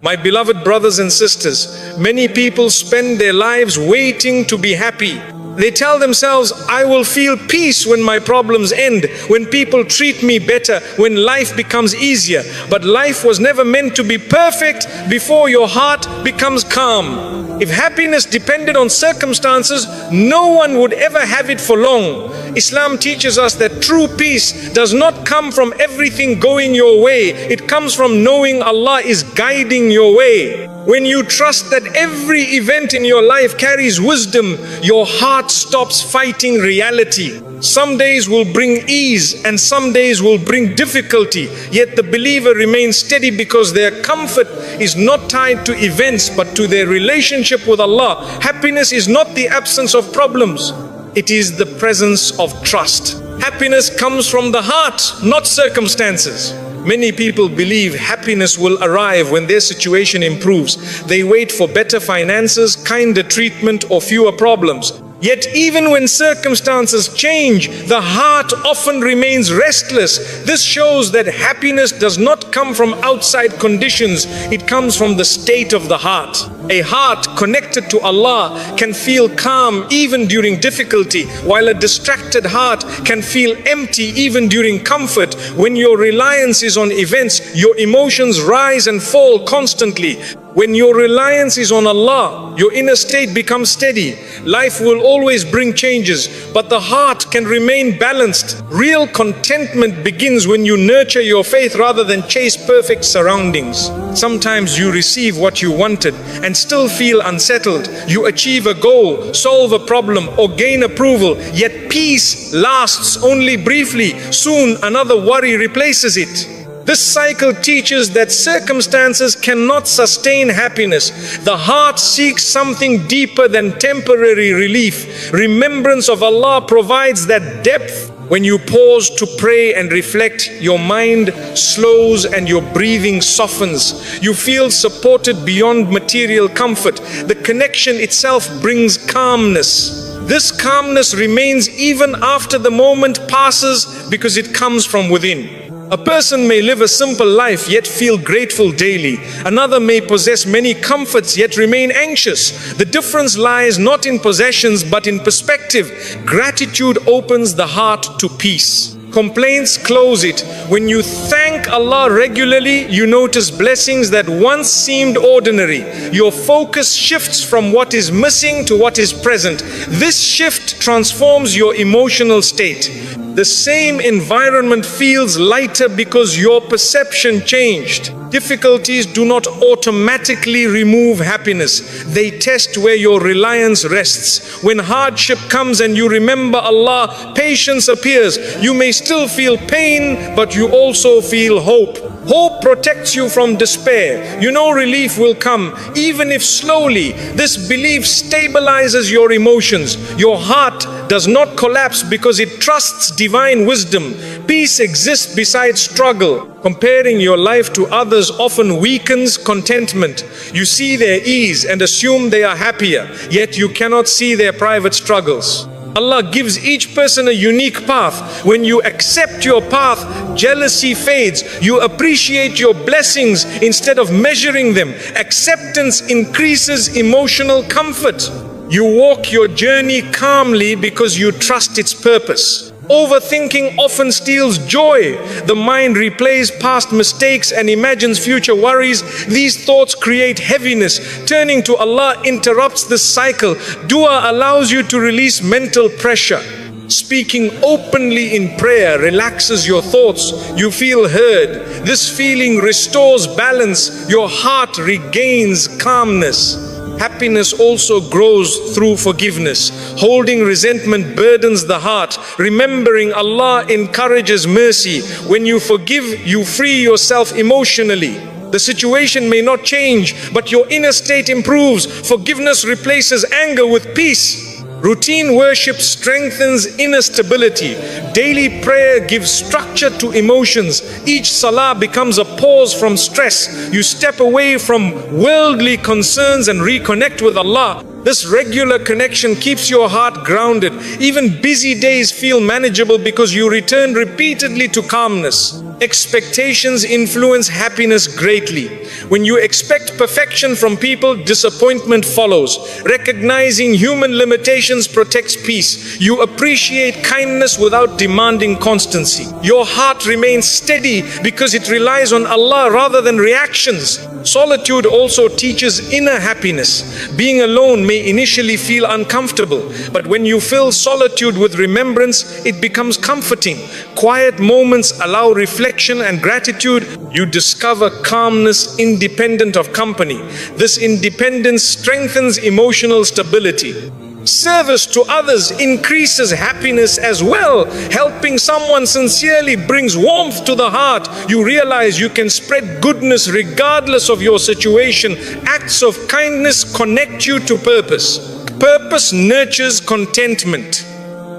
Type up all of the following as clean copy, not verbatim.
My beloved brothers and sisters, many people spend their lives waiting to be happy. They tell themselves, I will feel peace when my problems end, when people treat me better, when life becomes easier. But life was never meant to be perfect before your heart becomes calm. If happiness depended on circumstances, no one would ever have it for long. Islam teaches us that true peace does not come from everything going your way. It comes from knowing Allah is guiding your way. When you trust that every event in your life carries wisdom, your heart stops fighting reality. Some days will bring ease and some days will bring difficulty, yet the believer remains steady because their comfort is not tied to events but to their relationship with Allah. Happiness is not the absence of problems, it is the presence of trust. Happiness comes from the heart, not circumstances. Many people believe happiness will arrive when their situation improves. They wait for better finances, kinder treatment, or fewer problems. Yet even when circumstances change, the heart often remains restless. This shows that happiness does not come from outside conditions, it comes from the state of the heart. A heart connected to Allah can feel calm even during difficulty, while a distracted heart can feel empty even during comfort. When your reliance is on events, your emotions rise and fall constantly. When your reliance is on Allah, your inner state becomes steady. Life will always bring changes, but the heart can remain balanced. Real contentment begins when you nurture your faith rather than chase perfect surroundings. Sometimes you receive what you wanted and still feel unsettled. You achieve a goal, solve a problem, or gain approval, yet peace lasts only briefly. Soon another worry replaces it. This cycle teaches that circumstances cannot sustain happiness. The heart seeks something deeper than temporary relief. Remembrance of Allah provides that depth. When you pause to pray and reflect, your mind slows and your breathing softens. You feel supported beyond material comfort. The connection itself brings calmness. This calmness remains even after the moment passes because it comes from within. A person may live a simple life yet feel grateful daily. Another may possess many comforts yet remain anxious. The difference lies not in possessions but in perspective. Gratitude opens the heart to peace. Complaints close it. When you thank Allah regularly, you notice blessings that once seemed ordinary. Your focus shifts from what is missing to what is present. This shift transforms your emotional state. The same environment feels lighter because your perception changed. Difficulties do not automatically remove happiness. They test where your reliance rests. When hardship comes and you remember Allah, patience appears. You may still feel pain, but you also feel hope. Hope protects you from despair. You know relief will come, even if slowly. This belief stabilizes your emotions. Your heart does not collapse because it trusts divine wisdom. Peace exists beside struggle. Comparing your life to others often weakens contentment. You see their ease and assume they are happier, yet you cannot see their private struggles. Allah gives each person a unique path. When you accept your path, jealousy fades. You appreciate your blessings instead of measuring them. Acceptance increases emotional comfort. You walk your journey calmly because you trust its purpose. Overthinking often steals joy. The mind replays past mistakes and imagines future worries. These thoughts create heaviness. Turning to Allah interrupts this cycle. Dua allows you to release mental pressure. Speaking openly in prayer relaxes your thoughts. You feel heard. This feeling restores balance. Your heart regains calmness. Happiness also grows through forgiveness. Holding resentment burdens the heart. Remembering Allah encourages mercy. When you forgive, you free yourself emotionally. The situation may not change, but your inner state improves. Forgiveness replaces anger with peace. Routine worship strengthens inner stability. Daily prayer gives structure to emotions. Each salah becomes a pause from stress. You step away from worldly concerns and reconnect with Allah. This regular connection keeps your heart grounded. Even busy days feel manageable because you return repeatedly to calmness. Expectations influence happiness greatly. When you expect perfection from people, disappointment follows. Recognizing human limitations protects peace. You appreciate kindness without demanding constancy. Your heart remains steady because it relies on Allah rather than reactions. Solitude also teaches inner happiness. Being alone may initially feel uncomfortable, but when you fill solitude with remembrance, it becomes comforting. Quiet moments allow reflection and gratitude. You discover calmness independent of company. This independence strengthens emotional stability. Service to others increases happiness as well. Helping someone sincerely brings warmth to the heart. You realize you can spread goodness regardless of your situation. Acts of kindness connect you to purpose. Purpose nurtures contentment.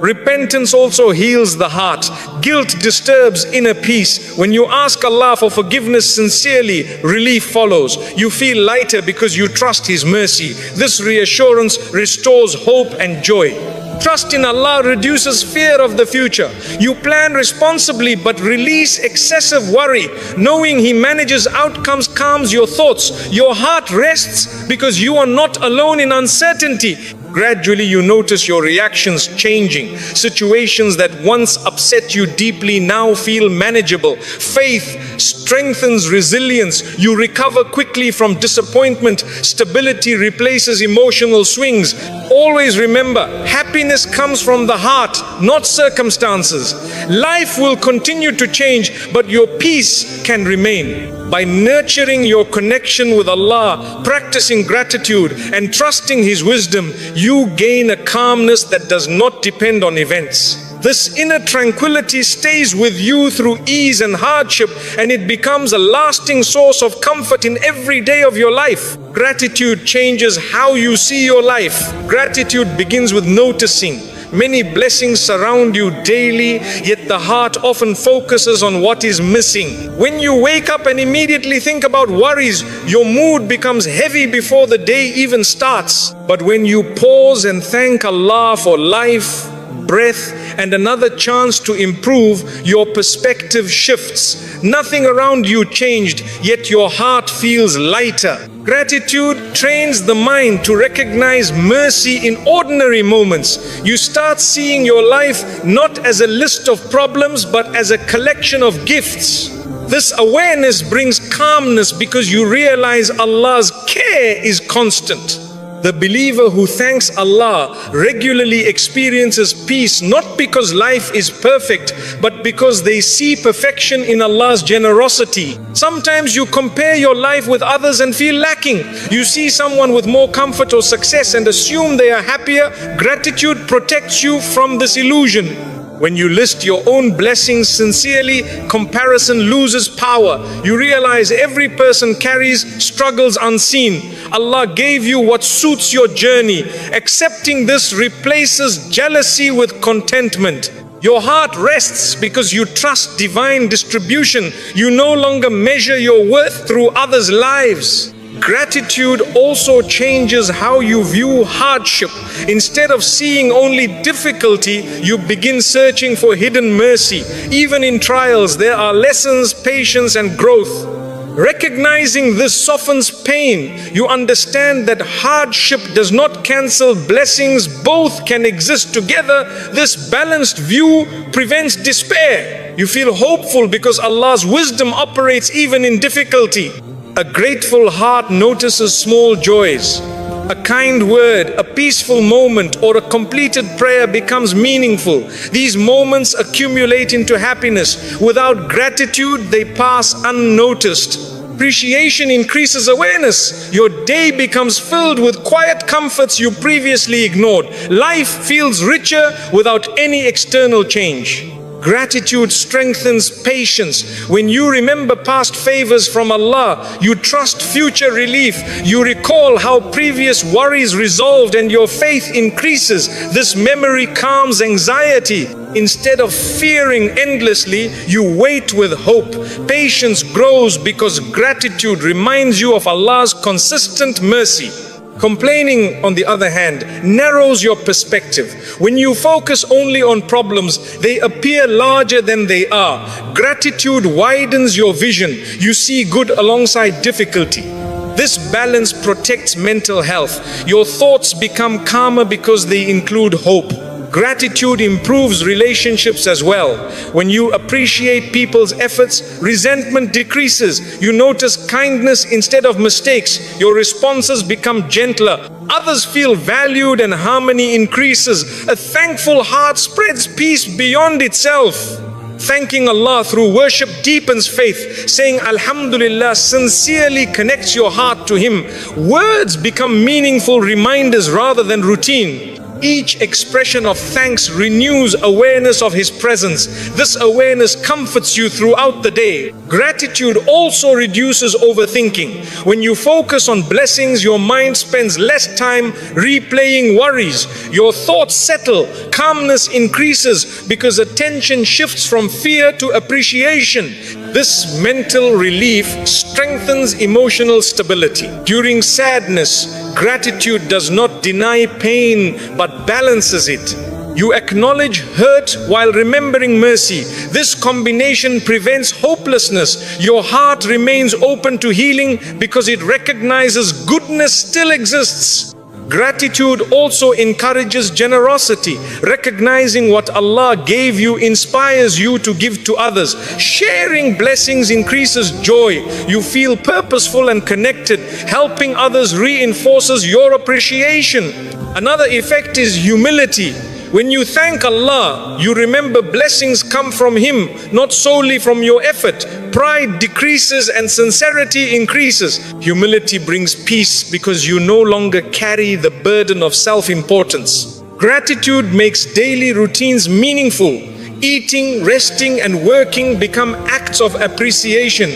Repentance also heals the heart. Guilt disturbs inner peace. When you ask Allah for forgiveness sincerely, relief follows. You feel lighter because you trust His mercy. This reassurance restores hope and joy. Trust in Allah reduces fear of the future. You plan responsibly but release excessive worry. Knowing He manages outcomes calms your thoughts. Your heart rests because you are not alone in uncertainty. Gradually you notice your reactions changing. Situations that once upset you deeply now feel manageable. Faith strengthens resilience. You recover quickly from disappointment. Stability replaces emotional swings. Always remember, happiness comes from the heart, not circumstances. Life will continue to change, but your peace can remain. By nurturing your connection with Allah, practicing gratitude and trusting His wisdom, you gain a calmness that does not depend on events. This inner tranquility stays with you through ease and hardship, and it becomes a lasting source of comfort in every day of your life. Gratitude changes how you see your life. Gratitude begins with noticing. Many blessings surround you daily, yet the heart often focuses on what is missing. When you wake up and immediately think about worries, your mood becomes heavy before the day even starts. But when you pause and thank Allah for life, breath, and another chance to improve, your perspective shifts. Nothing around you changed, yet your heart feels lighter. Gratitude trains the mind to recognize mercy in ordinary moments. You start seeing your life not as a list of problems, but as a collection of gifts. This awareness brings calmness because you realize Allah's care is constant. The believer who thanks Allah regularly experiences peace, not because life is perfect, but because they see perfection in Allah's generosity. Sometimes you compare your life with others and feel lacking. You see someone with more comfort or success and assume they are happier. Gratitude protects you from this illusion. When you list your own blessings sincerely, comparison loses power. You realize every person carries struggles unseen. Allah gave you what suits your journey. Accepting this replaces jealousy with contentment. Your heart rests because you trust divine distribution. You no longer measure your worth through others' lives. Gratitude also changes how you view hardship. Instead of seeing only difficulty, you begin searching for hidden mercy. Even in trials, there are lessons, patience, and growth. Recognizing this softens pain. You understand that hardship does not cancel blessings. Both can exist together. This balanced view prevents despair. You feel hopeful because Allah's wisdom operates even in difficulty. A grateful heart notices small joys. A kind word, a peaceful moment, or a completed prayer becomes meaningful. These moments accumulate into happiness. Without gratitude, they pass unnoticed. Appreciation increases awareness. Your day becomes filled with quiet comforts you previously ignored. Life feels richer without any external change. Gratitude strengthens patience. When you remember past favors from Allah, you trust future relief. You recall how previous worries resolved and your faith increases. This memory calms anxiety. Instead of fearing endlessly, you wait with hope. Patience grows because gratitude reminds you of Allah's consistent mercy. Complaining, on the other hand, narrows your perspective. When you focus only on problems, they appear larger than they are. Gratitude widens your vision. You see good alongside difficulty. This balance protects mental health. Your thoughts become calmer because they include hope. Gratitude improves relationships as well. When you appreciate people's efforts, resentment decreases. You notice kindness instead of mistakes. Your responses become gentler. Others feel valued and harmony increases. A thankful heart spreads peace beyond itself. Thanking Allah through worship deepens faith. Saying Alhamdulillah sincerely connects your heart to Him. Words become meaningful reminders rather than routine. Each expression of thanks renews awareness of His presence. This awareness comforts you throughout the day. Gratitude also reduces overthinking. When you focus on blessings, your mind spends less time replaying worries. Your thoughts settle. Calmness increases because attention shifts from fear to appreciation. This mental relief strengthens emotional stability. During sadness, gratitude does not deny pain but balances it. You acknowledge hurt while remembering mercy. This combination prevents hopelessness. Your heart remains open to healing because it recognizes goodness still exists. Gratitude also encourages generosity. Recognizing what Allah gave you inspires you to give to others. Sharing blessings increases joy. You feel purposeful and connected. Helping others reinforces your appreciation. Another effect is humility. When you thank Allah, you remember blessings come from Him, not solely from your effort. Pride decreases and sincerity increases. Humility brings peace because you no longer carry the burden of self-importance. Gratitude makes daily routines meaningful. Eating, resting, and working become acts of appreciation.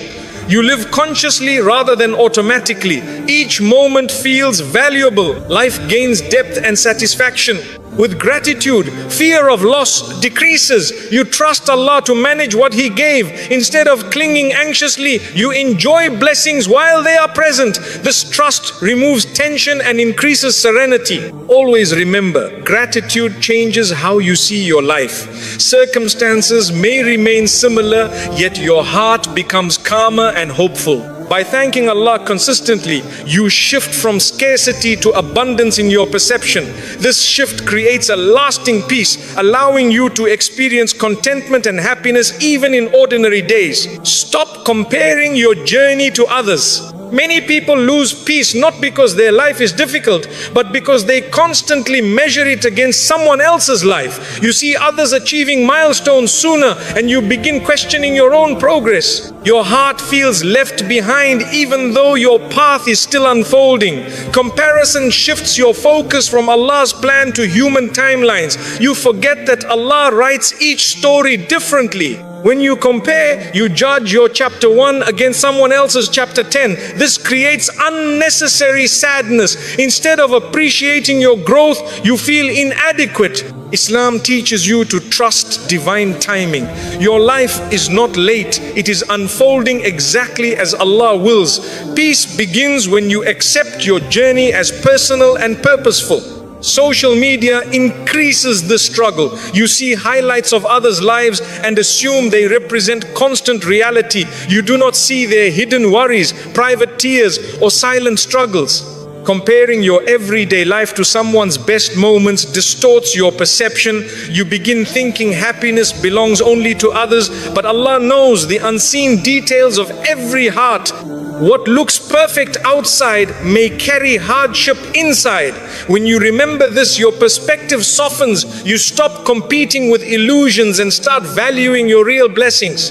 You live consciously rather than automatically. Each moment feels valuable. Life gains depth and satisfaction. With gratitude, fear of loss decreases. You trust Allah to manage what He gave. Instead of clinging anxiously, you enjoy blessings while they are present. This trust removes tension and increases serenity. Always remember, gratitude changes how you see your life. Circumstances may remain similar, yet your heart becomes calmer and hopeful. By thanking Allah consistently, you shift from scarcity to abundance in your perception. This shift creates a lasting peace, allowing you to experience contentment and happiness even in ordinary days. Stop comparing your journey to others. Many people lose peace not because their life is difficult, but because they constantly measure it against someone else's life. You see others achieving milestones sooner and you begin questioning your own progress. Your heart feels left behind even though your path is still unfolding. Comparison shifts your focus from Allah's plan to human timelines. You forget that Allah writes each story differently. When you compare, you judge your chapter 1 against someone else's chapter 10. This creates unnecessary sadness. Instead of appreciating your growth, you feel inadequate. Islam teaches you to trust divine timing. Your life is not late. It is unfolding exactly as Allah wills. Peace begins when you accept your journey as personal and purposeful. Social media increases the struggle. You see highlights of others' lives and assume they represent constant reality. You do not see their hidden worries, private tears, or silent struggles. Comparing your everyday life to someone's best moments distorts your perception. You begin thinking happiness belongs only to others, but Allah knows the unseen details of every heart. What looks perfect outside may carry hardship inside. When you remember this, your perspective softens. You stop competing with illusions and start valuing your real blessings.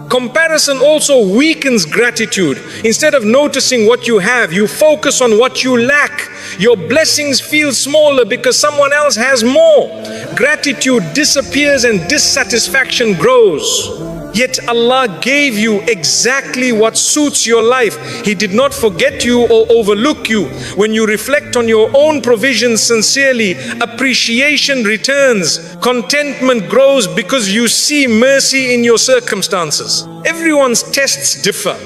Comparison also weakens gratitude. Instead of noticing what you have, you focus on what you lack. Your blessings feel smaller because someone else has more. Gratitude disappears and dissatisfaction grows. Yet Allah gave you exactly what suits your life. He did not forget you or overlook you. When you reflect on your own provisions sincerely, appreciation returns. Contentment grows because you see mercy in your circumstances. Everyone's tests differ.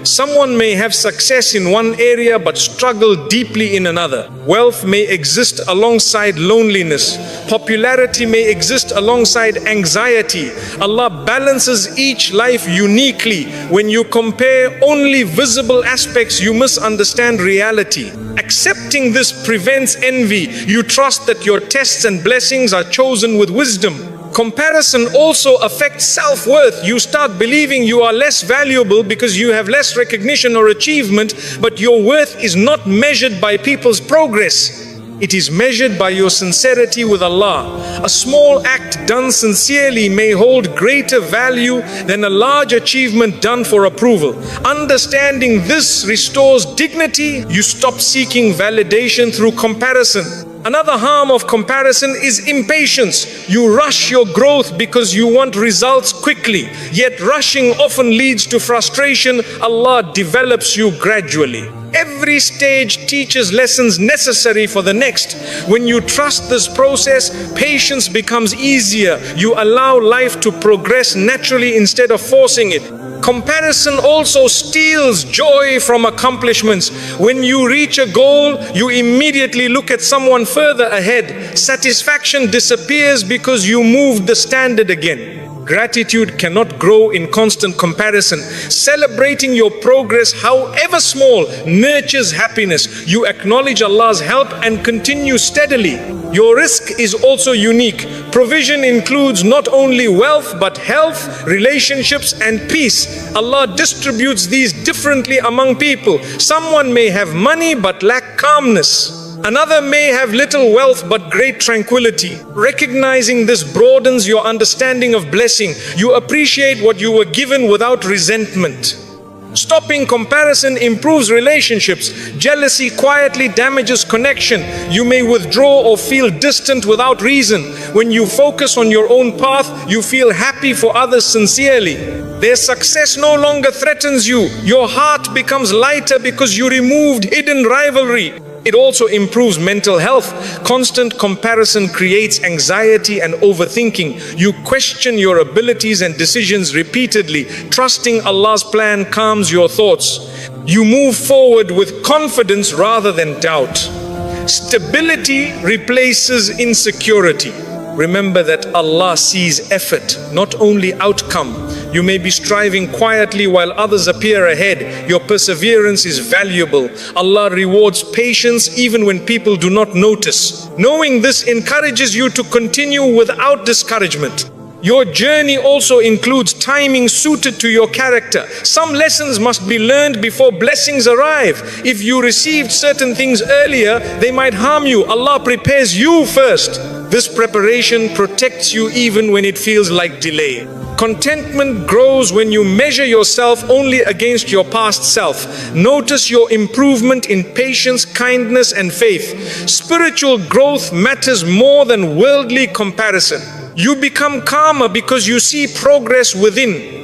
Someone may have success in one area but struggle deeply in another. Wealth may exist alongside loneliness. Popularity may exist alongside anxiety. Allah balances each life uniquely. When you compare only visible aspects, you misunderstand reality. Accepting this prevents envy. You trust that your tests and blessings are chosen with wisdom. Comparison also affects self-worth. You start believing you are less valuable because you have less recognition or achievement, but your worth is not measured by people's progress. It is measured by your sincerity with Allah. A small act done sincerely may hold greater value than a large achievement done for approval. Understanding this restores dignity. You stop seeking validation through comparison. Another harm of comparison is impatience. You rush your growth because you want results quickly. Yet rushing often leads to frustration. Allah develops you gradually. Every stage teaches lessons necessary for the next. When you trust this process, patience becomes easier. You allow life to progress naturally instead of forcing it. Comparison also steals joy from accomplishments. When you reach a goal, you immediately look at someone further ahead. Satisfaction disappears because you moved the standard again. Gratitude cannot grow in constant comparison. Celebrating your progress, however small, nurtures happiness. You acknowledge Allah's help and continue steadily. Your risk is also unique. Provision includes not only wealth but health, relationships and peace. Allah distributes these differently among people. Someone may have money but lack calmness. Another may have little wealth but great tranquility. Recognizing this broadens your understanding of blessing. You appreciate what you were given without resentment. Stopping comparison improves relationships. Jealousy quietly damages connection. You may withdraw or feel distant without reason. When you focus on your own path, you feel happy for others sincerely. Their success no longer threatens you. Your heart becomes lighter because you removed hidden rivalry. It also improves mental health. Constant comparison creates anxiety and overthinking. You question your abilities and decisions repeatedly. Trusting Allah's plan calms your thoughts. You move forward with confidence rather than doubt. Stability replaces insecurity. Remember that Allah sees effort, not only outcome. You may be striving quietly while others appear ahead. Your perseverance is valuable. Allah rewards patience even when people do not notice. Knowing this encourages you to continue without discouragement. Your journey also includes timing suited to your character. Some lessons must be learned before blessings arrive. If you received certain things earlier, they might harm you. Allah prepares you first. This preparation protects you even when it feels like delay. Contentment grows when you measure yourself only against your past self. Notice your improvement in patience, kindness, and faith. Spiritual growth matters more than worldly comparison. You become calmer because you see progress within.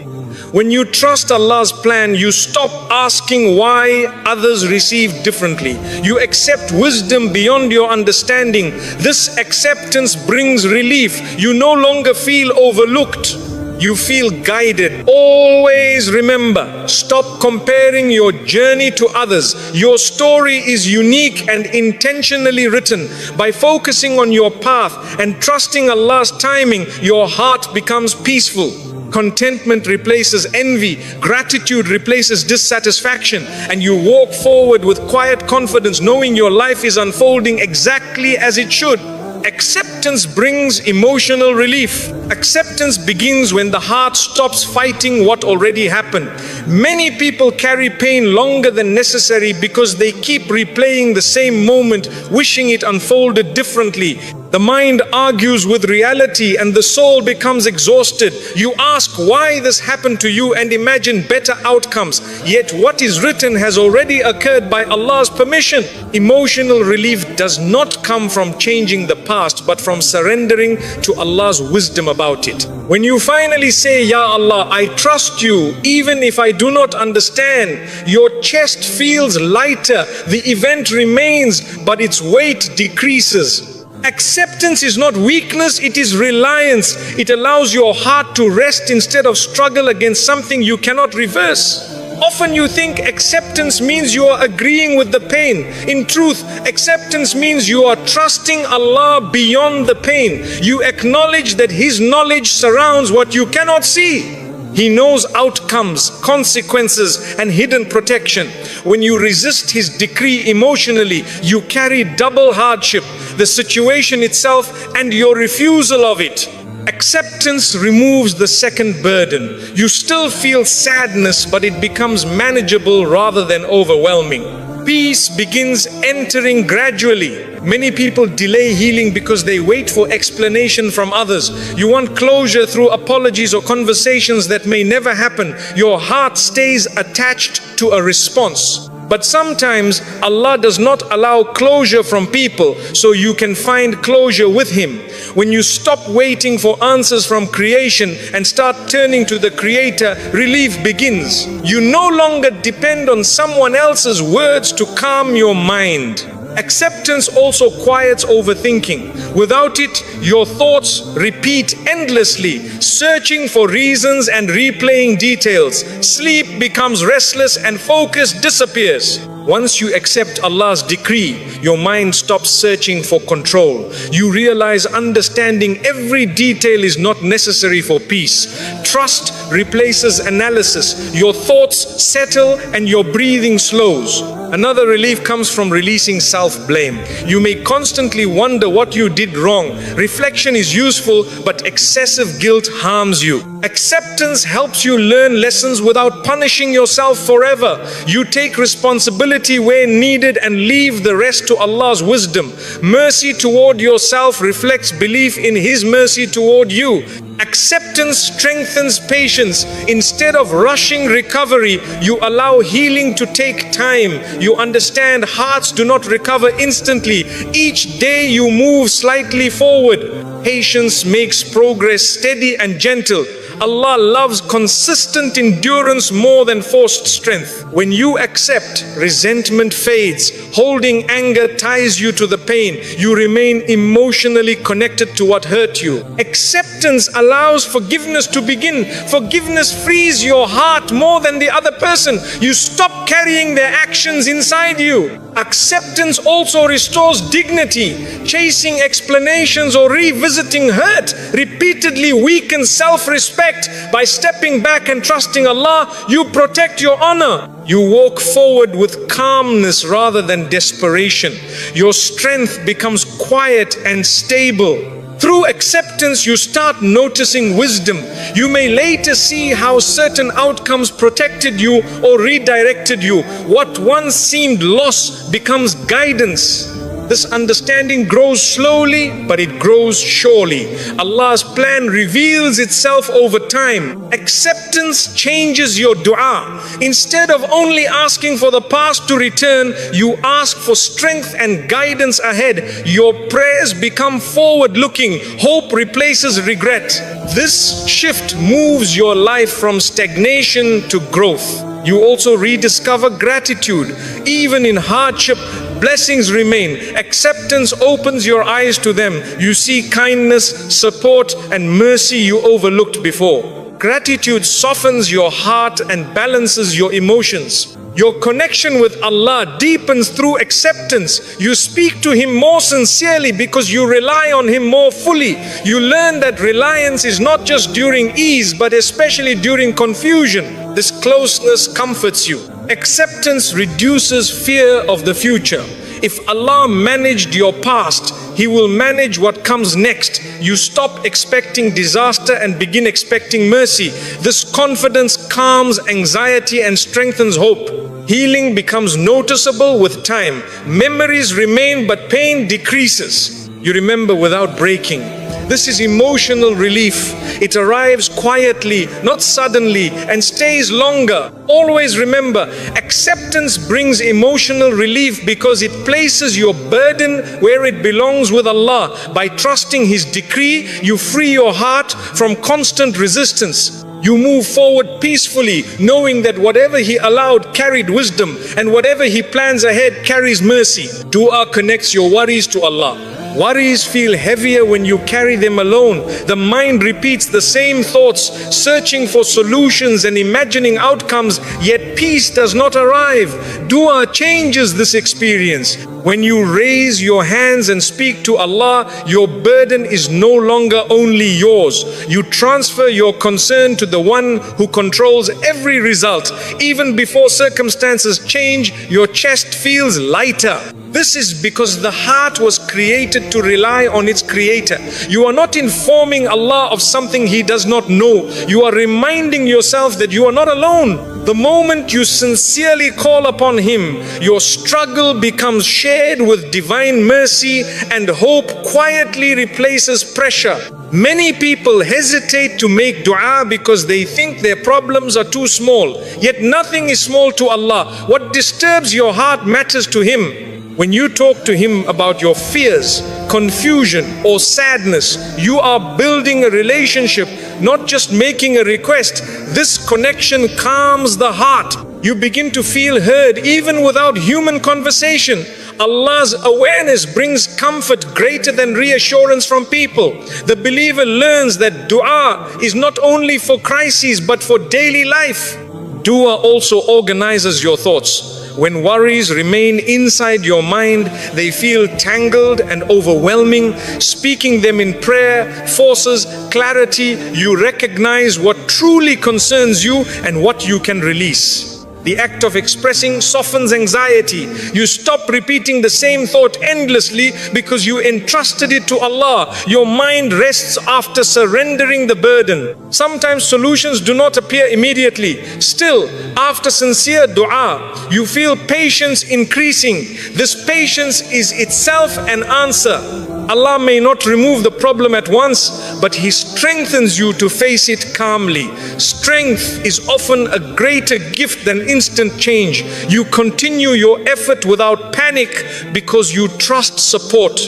When you trust Allah's plan, you stop asking why others receive differently. You accept wisdom beyond your understanding. This acceptance brings relief. You no longer feel overlooked. You feel guided. Always remember, stop comparing your journey to others. Your story is unique and intentionally written. By focusing on your path and trusting Allah's timing, your heart becomes peaceful. Contentment replaces envy, gratitude replaces dissatisfaction, and you walk forward with quiet confidence, knowing your life is unfolding exactly as it should. Acceptance brings emotional relief. Acceptance begins when the heart stops fighting what already happened. Many people carry pain longer than necessary because they keep replaying the same moment, wishing it unfolded differently. The mind argues with reality and the soul becomes exhausted. You ask why this happened to you and imagine better outcomes. Yet what is written has already occurred by Allah's permission. Emotional relief does not come from changing the past, but from surrendering to Allah's wisdom about it. When you finally say, Ya Allah, I trust you, even if I do not understand, your chest feels lighter. The event remains, but its weight decreases. Acceptance is not weakness, it is reliance. It allows your heart to rest instead of struggle against something you cannot reverse. Often you think acceptance means you are agreeing with the pain. In truth, acceptance means you are trusting Allah beyond the pain. You acknowledge that His knowledge surrounds what you cannot see. He knows outcomes, consequences, and hidden protection. When you resist His decree emotionally, you carry double hardship, the situation itself and your refusal of it. Acceptance removes the second burden. You still feel sadness, but it becomes manageable rather than overwhelming. Peace begins entering gradually. Many people delay healing because they wait for explanation from others. You want closure through apologies or conversations that may never happen. Your heart stays attached to a response. But sometimes Allah does not allow closure from people so you can find closure with Him. When you stop waiting for answers from creation and start turning to the Creator, relief begins. You no longer depend on someone else's words to calm your mind. Acceptance also quiets overthinking. Without it, your thoughts repeat endlessly, searching for reasons and replaying details. Sleep becomes restless and focus disappears. Once you accept Allah's decree, your mind stops searching for control. You realize understanding every detail is not necessary for peace. Trust replaces analysis. Your thoughts settle and your breathing slows. Another relief comes from releasing self-blame. You may constantly wonder what you did wrong. Reflection is useful, but excessive guilt harms you. Acceptance helps you learn lessons without punishing yourself forever. You take responsibility where needed and leave the rest to Allah's wisdom. Mercy toward yourself reflects belief in His mercy toward you. Acceptance strengthens patience. Instead of rushing recovery, you allow healing to take time. You understand hearts do not recover instantly. Each day you move slightly forward. Patience makes progress steady and gentle. Allah loves consistent endurance more than forced strength. When you accept, resentment fades. Holding anger ties you to the pain. You remain emotionally connected to what hurt you. Acceptance allows forgiveness to begin. Forgiveness frees your heart more than the other person. You stop carrying their actions inside you. Acceptance also restores dignity. Chasing explanations or revisiting hurt repeatedly weakens self-respect. By stepping back and trusting Allah, you protect your honor. You walk forward with calmness rather than desperation. Your strength becomes quiet and stable. Through acceptance, you start noticing wisdom. You may later see how certain outcomes protected you or redirected you. What once seemed loss becomes guidance. This understanding grows slowly, but it grows surely. Allah's plan reveals itself over time. Acceptance changes your dua. Instead of only asking for the past to return, you ask for strength and guidance ahead. Your prayers become forward-looking. Hope replaces regret. This shift moves your life from stagnation to growth. You also rediscover gratitude. Even in hardship, blessings remain. Acceptance opens your eyes to them. You see kindness, support, and mercy you overlooked before. Gratitude softens your heart and balances your emotions. Your connection with Allah deepens through acceptance. You speak to Him more sincerely because you rely on Him more fully. You learn that reliance is not just during ease, but especially during confusion. This closeness comforts you. Acceptance reduces fear of the future. If Allah managed your past, He will manage what comes next. You stop expecting disaster and begin expecting mercy. This confidence calms anxiety and strengthens hope. Healing becomes noticeable with time. Memories remain, but pain decreases. You remember without breaking. This is emotional relief. It arrives quietly, not suddenly, and stays longer. Always remember, acceptance brings emotional relief because it places your burden where it belongs with Allah. By trusting His decree, you free your heart from constant resistance. You move forward peacefully, knowing that whatever He allowed carried wisdom, and whatever He plans ahead carries mercy. Dua connects your worries to Allah. Worries feel heavier when you carry them alone. The mind repeats the same thoughts, searching for solutions and imagining outcomes, yet peace does not arrive. Dua changes this experience. When you raise your hands and speak to Allah, your burden is no longer only yours. You transfer your concern to the one who controls every result. Even before circumstances change, your chest feels lighter. This is because the heart was created to rely on its creator. You are not informing Allah of something He does not know. You are reminding yourself that you are not alone. The moment you sincerely call upon Him, your struggle becomes shared with divine mercy, and hope quietly replaces pressure. Many people hesitate to make dua because they think their problems are too small. Yet nothing is small to Allah. What disturbs your heart matters to Him. When you talk to Him about your fears, confusion, or sadness, you are building a relationship, not just making a request. This connection calms the heart. You begin to feel heard even without human conversation. Allah's awareness brings comfort greater than reassurance from people. The believer learns that dua is not only for crises but for daily life. Dua also organizes your thoughts. When worries remain inside your mind, they feel tangled and overwhelming. Speaking them in prayer forces clarity. You recognize what truly concerns you and what you can release. The act of expressing softens anxiety. You stop repeating the same thought endlessly because you entrusted it to Allah. Your mind rests after surrendering the burden. Sometimes solutions do not appear immediately. Still, after sincere dua, you feel patience increasing. This patience is itself an answer. Allah may not remove the problem at once, but He strengthens you to face it calmly. Strength is often a greater gift than instant change. You continue your effort without panic because you trust support.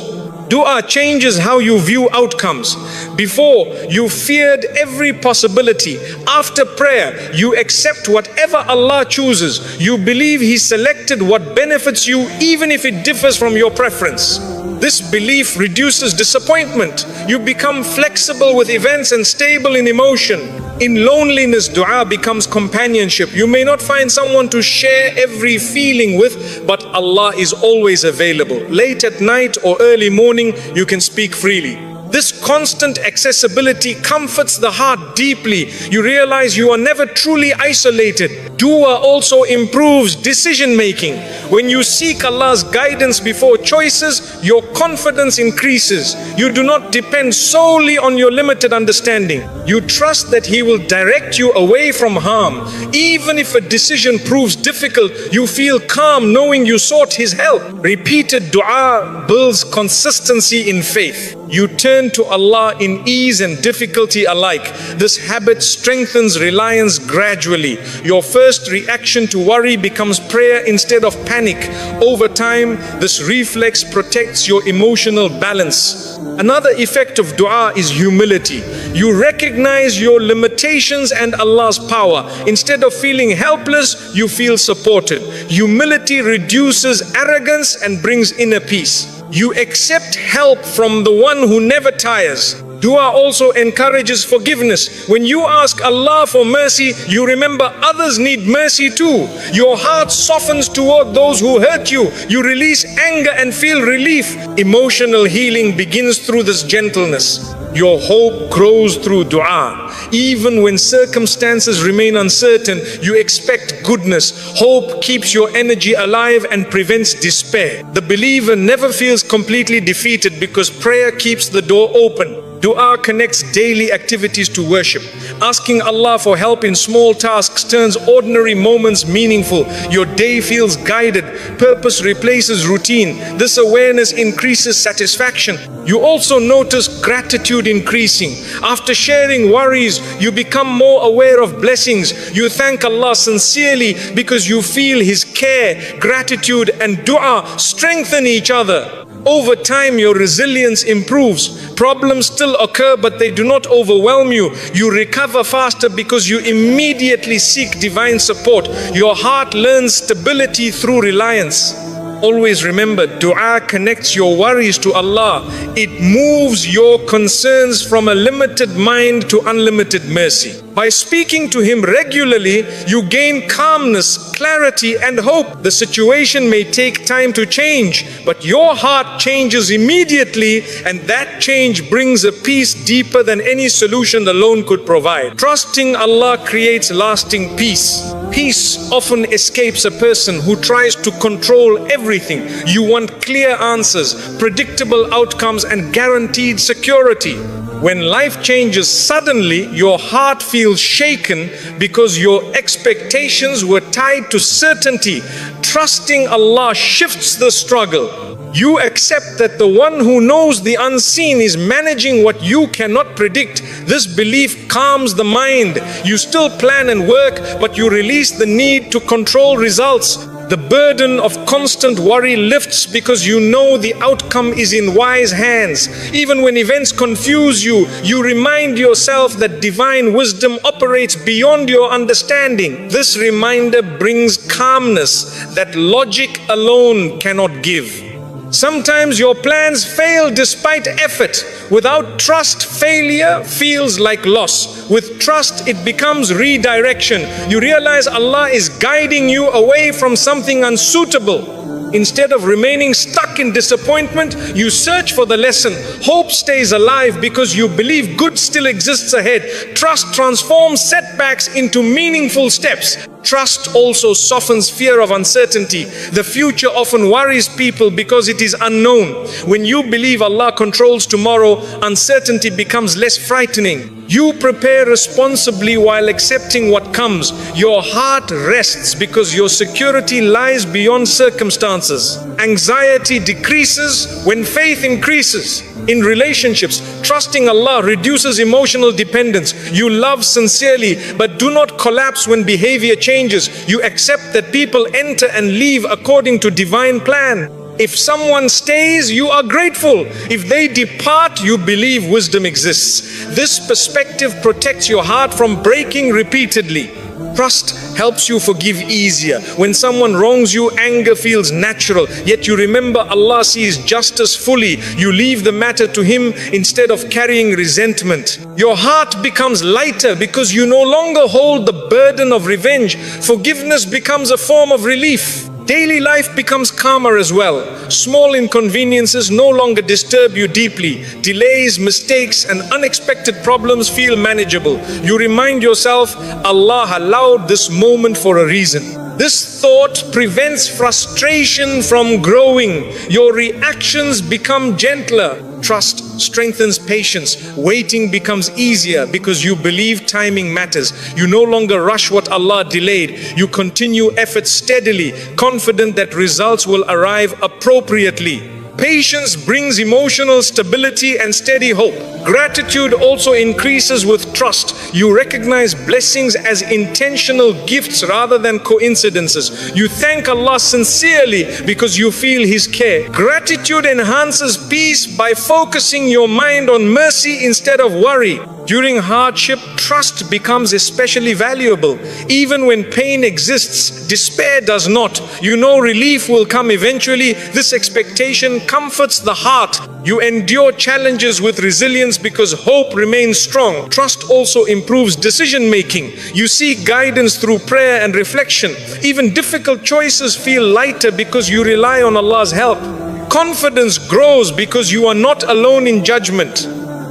Dua changes how you view outcomes. Before, you feared every possibility. After prayer, you accept whatever Allah chooses. You believe He selected what benefits you, even if it differs from your preference. This belief reduces disappointment. You become flexible with events and stable in emotion. In loneliness, dua becomes companionship. You may not find someone to share every feeling with, but Allah is always available. Late at night or early morning, you can speak freely. This constant accessibility comforts the heart deeply. You realize you are never truly isolated. Dua also improves decision making. When you seek Allah's guidance before choices, your confidence increases. You do not depend solely on your limited understanding. You trust that He will direct you away from harm. Even if a decision proves difficult, you feel calm knowing you sought His help. Repeated dua builds consistency in faith. You turn to Allah in ease and difficulty alike. This habit strengthens reliance gradually. Your first reaction to worry becomes prayer instead of panic. Over time, this reflex protects your emotional balance. Another effect of dua is humility. You recognize your limitations and Allah's power. Instead of feeling helpless, you feel supported. Humility reduces arrogance and brings inner peace. You accept help from the one who never tires. Dua also encourages forgiveness. When you ask Allah for mercy, you remember others need mercy too. Your heart softens toward those who hurt you. You release anger and feel relief. Emotional healing begins through this gentleness. Your hope grows through dua. Even when circumstances remain uncertain, you expect goodness. Hope keeps your energy alive and prevents despair. The believer never feels completely defeated because prayer keeps the door open. Dua connects daily activities to worship. Asking Allah for help in small tasks turns ordinary moments meaningful. Your day feels guided. Purpose replaces routine. This awareness increases satisfaction. You also notice gratitude increasing. After sharing worries, you become more aware of blessings. You thank Allah sincerely because you feel His care. Gratitude and dua strengthen each other. Over time, your resilience improves. Problems still occur, but they do not overwhelm you. You recover faster because you immediately seek divine support. Your heart learns stability through reliance. Always remember, dua connects your worries to Allah. It moves your concerns from a limited mind to unlimited mercy. By speaking to Him regularly, you gain calmness, clarity, and hope. The situation may take time to change, but your heart changes immediately, and that change brings a peace deeper than any solution alone could provide. Trusting Allah creates lasting peace. Peace often escapes a person who tries to control everything. You want clear answers, predictable outcomes, and guaranteed security. When life changes suddenly, your heart feels shaken because your expectations were tied to certainty. Trusting Allah shifts the struggle. You accept that the one who knows the unseen is managing what you cannot predict. This belief calms the mind. You still plan and work, but you release the need to control results. The burden of constant worry lifts because you know the outcome is in wise hands. Even when events confuse you, you remind yourself that divine wisdom operates beyond your understanding. This reminder brings calmness that logic alone cannot give. Sometimes your plans fail despite effort. Without trust, failure feels like loss. With trust, it becomes redirection. You realize Allah is guiding you away from something unsuitable. Instead of remaining stuck in disappointment, you search for the lesson. Hope stays alive because you believe good still exists ahead. Trust transforms setbacks into meaningful steps. Trust also softens fear of uncertainty. The future often worries people because it is unknown. When you believe Allah controls tomorrow, uncertainty becomes less frightening. You prepare responsibly while accepting what comes. Your heart rests because your security lies beyond circumstances. Anxiety decreases when faith increases. In relationships, trusting Allah reduces emotional dependence. You love sincerely, but do not collapse when behavior changes. You accept that people enter and leave according to divine plan. If someone stays, you are grateful. If they depart, you believe wisdom exists. This perspective protects your heart from breaking repeatedly. Trust helps you forgive easier. When someone wrongs you, anger feels natural, yet you remember Allah sees justice fully. You leave the matter to Him instead of carrying resentment. Your heart becomes lighter because you no longer hold the burden of revenge. Forgiveness becomes a form of relief. Daily life becomes calmer as well. Small inconveniences no longer disturb you deeply. Delays, mistakes, and unexpected problems feel manageable. You remind yourself, Allah allowed this moment for a reason. This thought prevents frustration from growing. Your reactions become gentler. Trust strengthens patience. Waiting becomes easier because you believe timing matters. You no longer rush what Allah delayed. You continue effort steadily, confident that results will arrive appropriately. Patience brings emotional stability and steady hope. Gratitude also increases with trust. You recognize blessings as intentional gifts rather than coincidences. You thank Allah sincerely because you feel His care. Gratitude enhances peace by focusing your mind on mercy instead of worry. During hardship, trust becomes especially valuable. Even when pain exists, despair does not. You know relief will come eventually. This expectation comforts the heart. You endure challenges with resilience because hope remains strong. Trust also improves decision making. You seek guidance through prayer and reflection. Even difficult choices feel lighter because you rely on Allah's help. Confidence grows because you are not alone in judgment.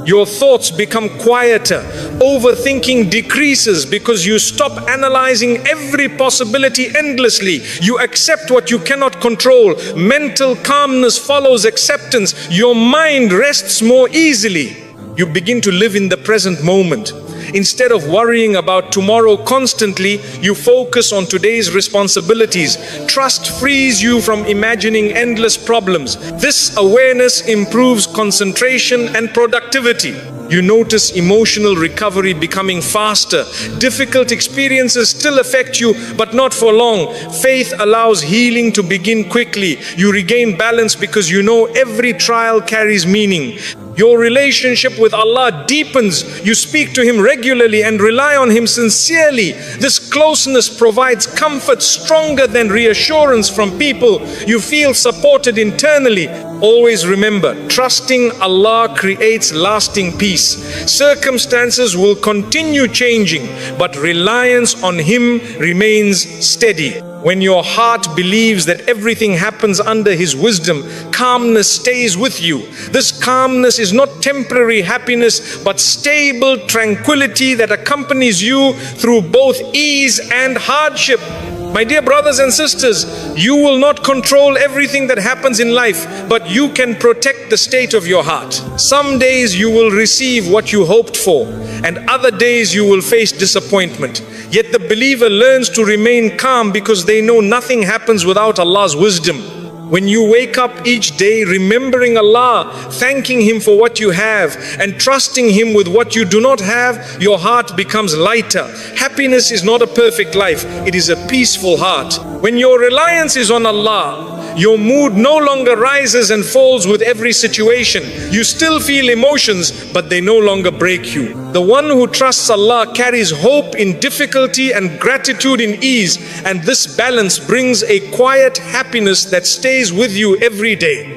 Your thoughts become quieter. Overthinking decreases because you stop analyzing every possibility endlessly. You accept what you cannot control. Mental calmness follows acceptance. Your mind rests more easily. You begin to live in the present moment. Instead of worrying about tomorrow constantly, you focus on today's responsibilities. Trust frees you from imagining endless problems. This awareness improves concentration and productivity. You notice emotional recovery becoming faster. Difficult experiences still affect you, but not for long. Faith allows healing to begin quickly. You regain balance because you know every trial carries meaning. Your relationship with Allah deepens. You speak to Him regularly and rely on Him sincerely. This closeness provides comfort stronger than reassurance from people. You feel supported internally. Always remember, trusting Allah creates lasting peace. Circumstances will continue changing, but reliance on Him remains steady. When your heart believes that everything happens under His wisdom, calmness stays with you. This calmness is not temporary happiness, but stable tranquility that accompanies you through both ease and hardship. My dear brothers and sisters, you will not control everything that happens in life, but you can protect the state of your heart. Some days you will receive what you hoped for, and other days you will face disappointment. Yet the believer learns to remain calm because they know nothing happens without Allah's wisdom. When you wake up each day remembering Allah, thanking Him for what you have, and trusting Him with what you do not have, your heart becomes lighter. Happiness is not a perfect life, it is a peaceful heart. When your reliance is on Allah, your mood no longer rises and falls with every situation. You still feel emotions, but they no longer break you. The one who trusts Allah carries hope in difficulty and gratitude in ease, and this balance brings a quiet happiness that stays with you every day.